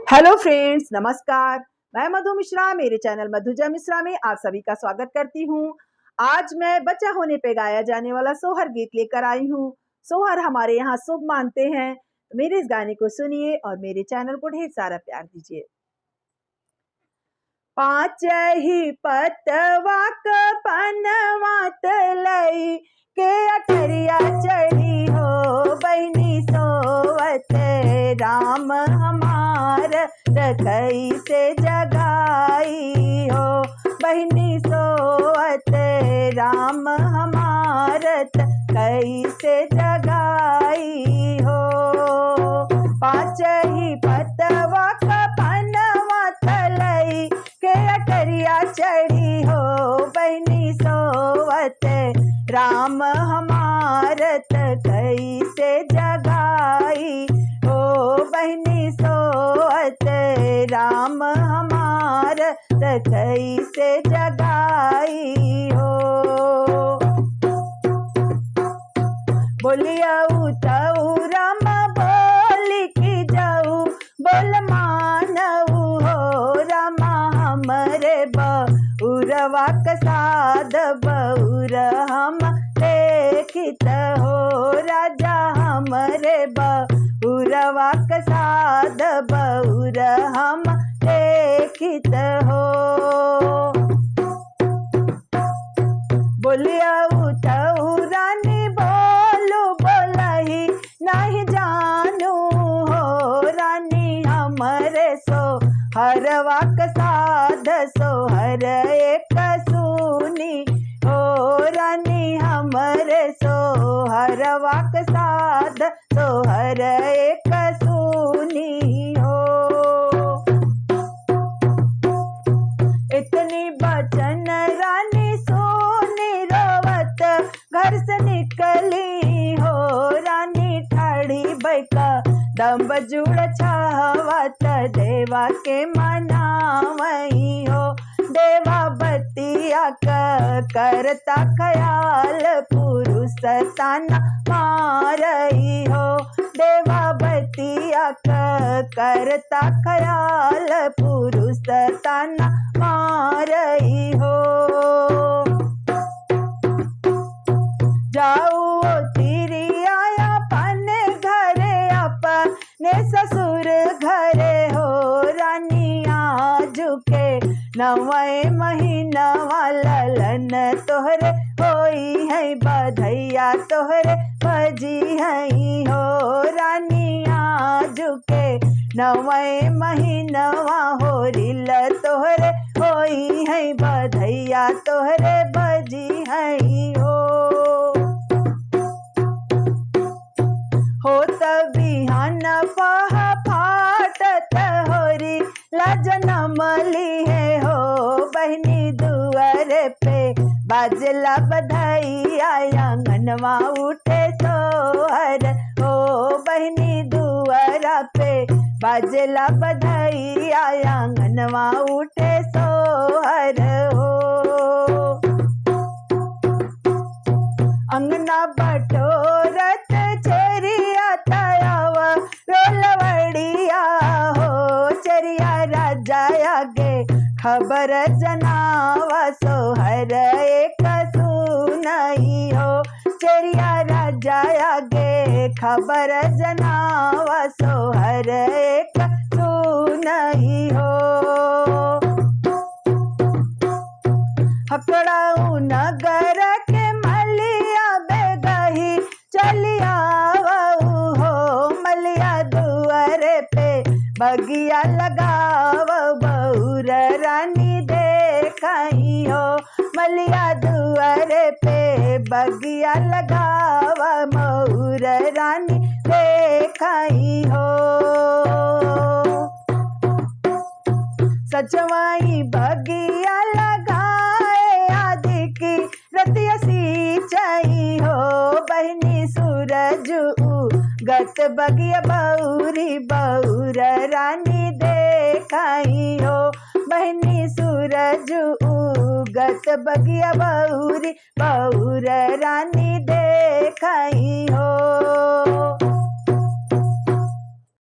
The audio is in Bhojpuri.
हेलो फ्रेंड्स, नमस्कार। मैं मधु मिश्रा मेरे चैनल मधुजा मिश्रा में आप सभी का स्वागत करती हूँ। आज मैं बच्चा होने पे गाया जाने वाला सोहर गीत लेकर आई हूँ। सोहर हमारे यहाँ शुभ मानते हैं। तो मेरे इस गाने को सुनिए और मेरे चैनल को ढेर सारा प्यार दीजिए। पाँच ही पतवा क पनवा तलई के अठरिया चढ़ी हो बहनी सोवत राम हमार रखई से जगाई हो बहनी सोवत राम हमार कैसे जगाई हो। पाँच ही पतवा क पनवा तलई के अटरिया चढ़ी हो बहनी सोवत राम हमारत कैसे जगाई हो बहनी सोवत राम हमारत कैसे जगाई हो। बोलिया तऊ राम बोली की जाऊ बोल मानऊ हो रामा हमरे बउरवा कसाद बउर हम देखित हो राजा हमरे बउरवा कसाद बउर हम देखित हो। बोलिया तऊ रानी बोलू बोलही नहीं जानू हो रानी हमरे सो हरवा कसाद सोहर एक सुनी हो रानी हमरे सोहरवा कसाद सोहर एक सुनी हो। इतनी बचन रानी सोनी रोवत घर से निकली हो रानी ठाड़ी बैका दम्ब जुड़ छावत देवा के मनावई हो देवा बतिया करता ख्याल पुरुष ताना मारई हो देवा बतिया करता ख्याल पुरुष ताना मारई हो। जाऊ तिरिया अपने घरे अपने ससुर घरे हो रानी आजुके नवे महीनवा ललन तोहरे होई है बधैया तोहरे भजी है हो रानी आजुके नवे महीनवा हो रिल तोहरे होई है बधैया तोहरे भजी है हो। हो बिहान पह फाटत होरी लजनमली है हो बहनी दुआर पे बाजला बधाइया आंगनवा उठे सोहर हो बहनी दुआरा पे बाजला बधाइया आंगनवा उठे सोहर हो। अंगना बटोरत चेरिया तयाव रोलवड़िया हो चरिया राजा आगे खबर जनावा सोहर एक सुनई हो चरिया राजा आगे खबर जनावा सोहर एक सुनई हो। हकड़ाऊ नगर के मलिया बेगही चलिया हो मलिया दुआरे पे बगिया लगाव बउर रानी देखई हो मलिया दुआरे पे बगिया लगाव मऊर रानी देखई हो। सचवाई बगिया लगाए आदि की रतिया सिंचाई हो बहनी सूरज गत बगिया बउरी बउर रानी देखई हो बहनी सूरज गत बगिया बउरी बउर रानी देखई हो।